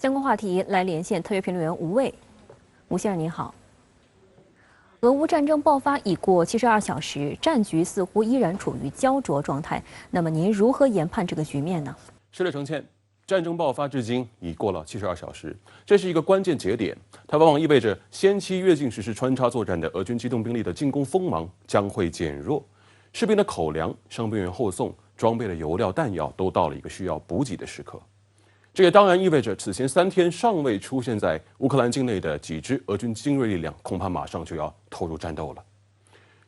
相关话题来连线特约评论员吴卫。吴先生您好。俄乌战争爆发已过72小时，战局似乎依然处于焦灼状态。那么您如何研判这个局面呢？是的，程倩，战争爆发至今已过了72小时，这是一个关键节点，它往往意味着先期越境实施穿插作战的俄军机动兵力的进攻锋芒将会减弱，士兵的口粮、伤病员后送、装备的油料、弹药都到了一个需要补给的时刻。这也当然意味着，此前3天尚未出现在乌克兰境内的几支俄军精锐力量，恐怕马上就要投入战斗了。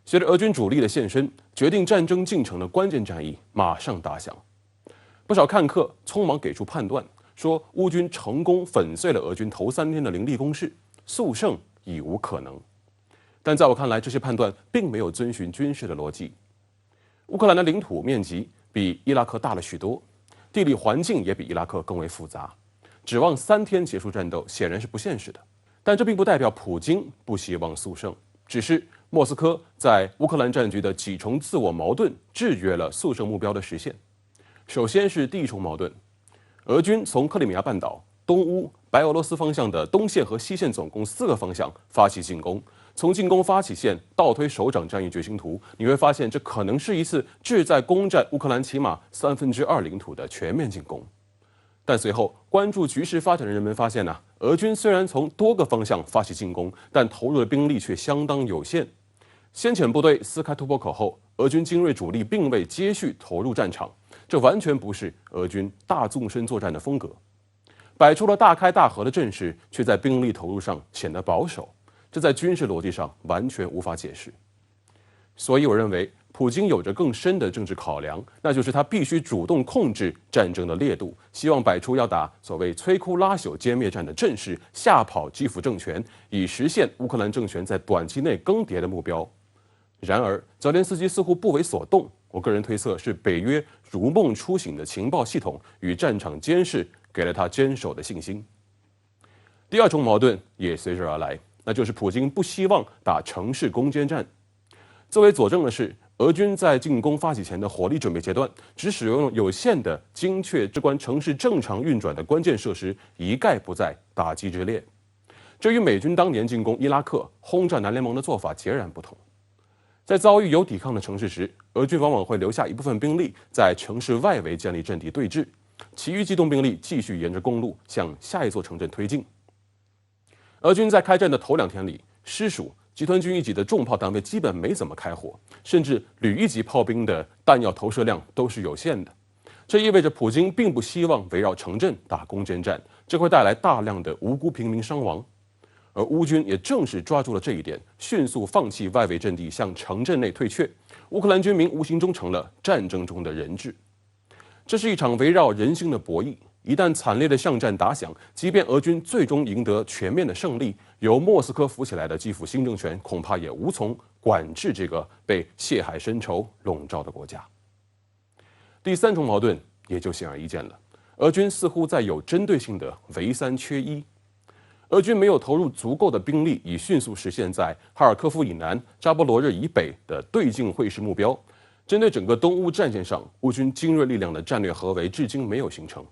随着俄军主力的现身，决定战争进程的关键战役马上打响。不少看客匆忙给出判断，说乌军成功粉碎了俄军头3天的凌厉攻势，速胜已无可能。但在我看来，这些判断并没有遵循军事的逻辑。乌克兰的领土面积比伊拉克大了许多，地理环境也比伊拉克更为复杂，指望3天结束战斗显然是不现实的。但这并不代表普京不希望速胜，只是莫斯科在乌克兰战局的几重自我矛盾制约了速胜目标的实现。首先是第一重矛盾，俄军从克里米亚半岛、东乌、白俄罗斯方向的东线和西线总共4个方向发起进攻。从进攻发起线倒推首长战役决心图，你会发现这可能是一次志在攻占乌克兰起码2/3领土的全面进攻。但随后关注局势发展的人们发现俄军虽然从多个方向发起进攻，但投入的兵力却相当有限。先遣部队撕开突破口后，俄军精锐主力并未接续投入战场，这完全不是俄军大纵深作战的风格。摆出了大开大合的阵势，却在兵力投入上显得保守，这在军事逻辑上完全无法解释。所以我认为普京有着更深的政治考量，那就是他必须主动控制战争的烈度，希望摆出要打所谓摧枯拉朽歼灭战的阵势，吓跑基辅政权，以实现乌克兰政权在短期内更迭的目标。然而泽连斯基似乎不为所动，我个人推测是北约如梦初醒的情报系统与战场监视给了他坚守的信心。第二重矛盾也随之而来，那就是普京不希望打城市攻坚战。作为佐证的是，俄军在进攻发起前的火力准备阶段，只使用有限的精确至关城市正常运转的关键设施，一概不在打击之列。这与美军当年进攻伊拉克、轰炸南联盟的做法截然不同。在遭遇有抵抗的城市时，俄军往往会留下一部分兵力在城市外围建立阵地对峙，其余机动兵力继续沿着公路向下一座城镇推进。俄军在开战的头2天里，师属集团军一级的重炮单位基本没怎么开火，甚至旅一级炮兵的弹药投射量都是有限的。这意味着普京并不希望围绕城镇打攻坚战，这会带来大量的无辜平民伤亡。而乌军也正是抓住了这一点，迅速放弃外围阵地，向城镇内退却。乌克兰军民无形中成了战争中的人质。这是一场围绕人心的博弈，一旦惨烈的巷战打响，即便俄军最终赢得全面的胜利，由莫斯科扶起来的基辅新政权恐怕也无从管制这个被血海深仇笼罩的国家。第3重矛盾也就显而易见了，俄军似乎在有针对性的围3缺1。俄军没有投入足够的兵力，以迅速实现在哈尔科夫以南、扎波罗热以北的对境会师目标。针对整个东乌战线上，乌军精锐力量的战略合围至今没有形成。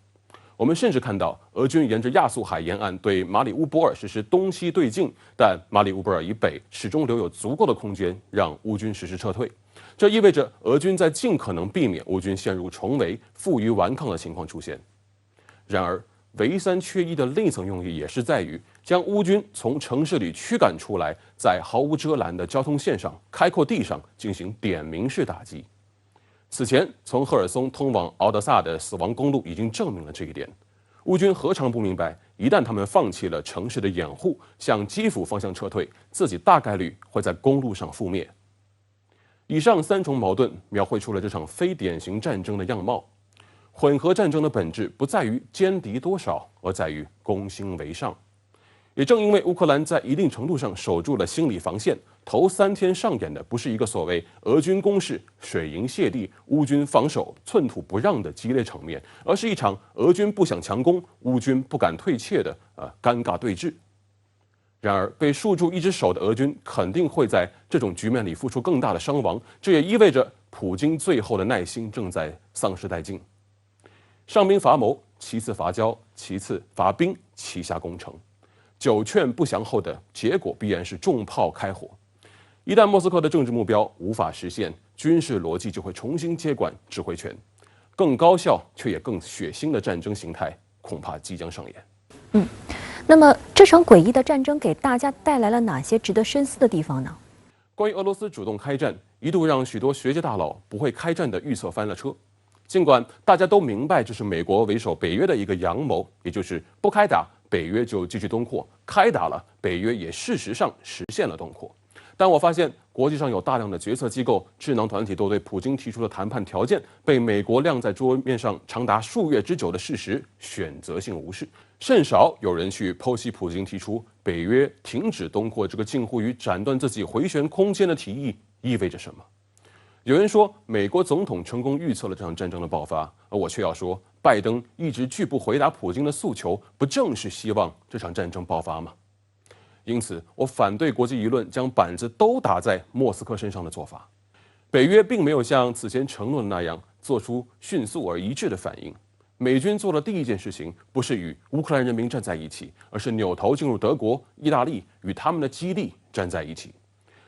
我们甚至看到，俄军沿着亚速海沿岸对马里乌波尔实施东西对进，但马里乌波尔以北始终留有足够的空间让乌军实施撤退。这意味着俄军在尽可能避免乌军陷入重围、负隅顽抗的情况出现。然而，围3缺1的另一层用意也是在于将乌军从城市里驱赶出来，在毫无遮拦的交通线上、开阔地上进行点名式打击。此前，从赫尔松通往敖德萨的死亡公路已经证明了这一点。乌军何尝不明白，一旦他们放弃了城市的掩护，向基辅方向撤退，自己大概率会在公路上覆灭。以上3重矛盾描绘出了这场非典型战争的样貌。混合战争的本质不在于歼敌多少，而在于攻心为上。也正因为乌克兰在一定程度上守住了心理防线，头3天上演的不是一个所谓俄军攻势水银泻地、乌军防守寸土不让的激烈场面，而是一场俄军不想强攻、乌军不敢退却的尴尬对峙。然而，被束住一只手的俄军肯定会在这种局面里付出更大的伤亡，这也意味着普京最后的耐心正在丧失殆尽。上兵伐谋，其次伐交，其次伐兵，其下攻城。九劝不降后的结果必然是重炮开火。一旦莫斯科的政治目标无法实现，军事逻辑就会重新接管指挥权，更高效却也更血腥的战争形态恐怕即将上演。那么这场诡异的战争给大家带来了哪些值得深思的地方呢？关于俄罗斯主动开战，一度让许多学界大佬不会开战的预测翻了车。尽管大家都明白这是美国为首北约的一个阳谋，也就是不开打，北约就继续东扩；开打了，北约也事实上实现了东扩。但我发现国际上有大量的决策机构、智囊团体都对普京提出的谈判条件被美国晾在桌面上长达数月之久的事实选择性无视，甚少有人去剖析普京提出北约停止东扩这个近乎于斩断自己回旋空间的提议意味着什么。有人说，美国总统成功预测了这场战争的爆发，而我却要说，拜登一直拒不回答普京的诉求，不正是希望这场战争爆发吗？因此，我反对国际舆论将板子都打在莫斯科身上的做法。北约并没有像此前承诺的那样做出迅速而一致的反应。美军做的第一件事情，不是与乌克兰人民站在一起，而是扭头进入德国、意大利，与他们的基地站在一起。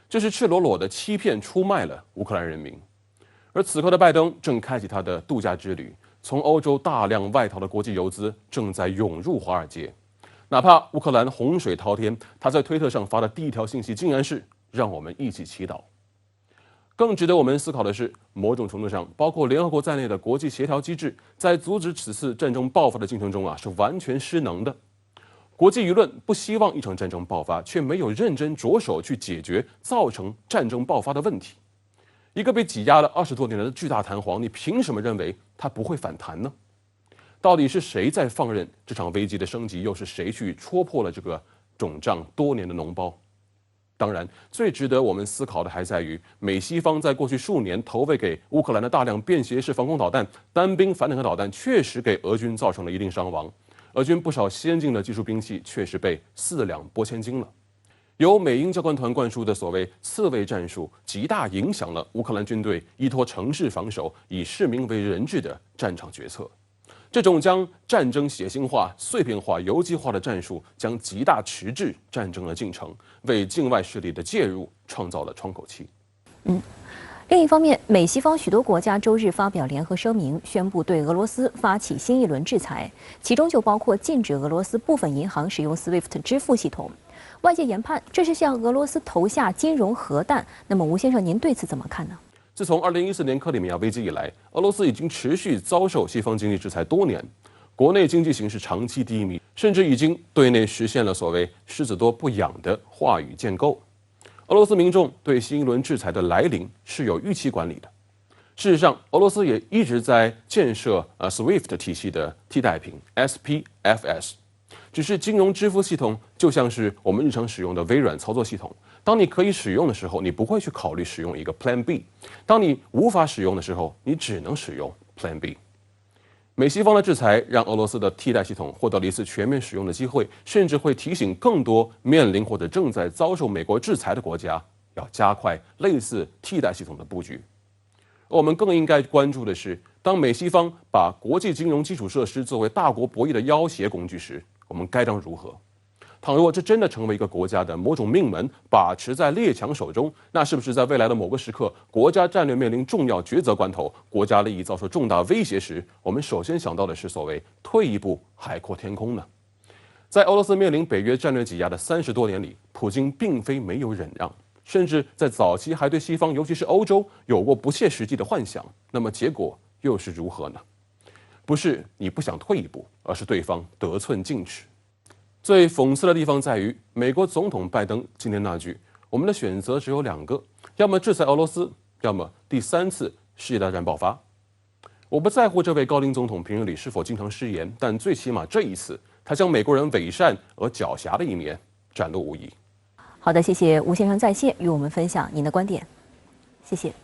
这是赤裸裸的欺骗、出卖了乌克兰人民。而此刻的拜登正开启他的度假之旅，从欧洲大量外逃的国际游资正在涌入华尔街。哪怕乌克兰洪水滔天，他在推特上发的第一条信息竟然是“让我们一起祈祷”。更值得我们思考的是，某种程度上，包括联合国在内的国际协调机制，在阻止此次战争爆发的进程中是完全失能的。国际舆论不希望一场战争爆发，却没有认真着手去解决造成战争爆发的问题。一个被挤压了20多年的巨大弹簧，你凭什么认为它不会反弹呢？到底是谁在放任这场危机的升级？又是谁去戳破了这个肿胀多年的脓包？当然，最值得我们思考的还在于，美西方在过去数年投喂给乌克兰的大量便携式防空导弹、单兵反坦克导弹，确实给俄军造成了一定伤亡。俄军不少先进的技术兵器确实被4两拨千斤了。由美英教官团灌输的所谓刺猬战术，极大影响了乌克兰军队依托城市防守、以市民为人质的战场决策。这种将战争血腥化、碎片化、游击化的战术，将极大迟滞战争的进程，为境外势力的介入创造了窗口期。另一方面，美西方许多国家周日发表联合声明，宣布对俄罗斯发起新一轮制裁，其中就包括禁止俄罗斯部分银行使用 SWIFT 支付系统。外界研判这是向俄罗斯投下金融核弹。那么，吴先生，您对此怎么看呢？自从2014年克里米亚危机以来，俄罗斯已经持续遭受西方经济制裁多年，国内经济形势长期低迷，甚至已经对内实现了所谓“狮子多不痒”的话语建构。俄罗斯民众对新一轮制裁的来临是有预期管理的。事实上，俄罗斯也一直在建设SWIFT 体系的替代品 SPFS， 只是金融支付系统就像是我们日常使用的微软操作系统。当你可以使用的时候，你不会去考虑使用一个 Plan B； 当你无法使用的时候，你只能使用 Plan B。美西方的制裁让俄罗斯的替代系统获得了一次全面使用的机会，甚至会提醒更多面临或者正在遭受美国制裁的国家要加快类似替代系统的布局。我们更应该关注的是，当美西方把国际金融基础设施作为大国博弈的要挟工具时，我们该当如何？倘若这真的成为一个国家的某种命门，把持在列强手中，那是不是在未来的某个时刻，国家战略面临重要抉择关头，国家利益遭受重大威胁时，我们首先想到的是所谓退一步海阔天空呢？在俄罗斯面临北约战略挤压的30多年里，普京并非没有忍让，甚至在早期还对西方，尤其是欧洲，有过不切实际的幻想。那么结果又是如何呢？不是你不想退一步，而是对方得寸进尺。最讽刺的地方在于，美国总统拜登今天那句“我们的选择只有2个，要么制裁俄罗斯，要么第3次世界大战爆发”。我不在乎这位高龄总统平日里是否经常失言，但最起码这一次，他将美国人伪善而狡黠的一面展露无遗。好的，谢谢吴先生在线与我们分享您的观点，谢谢。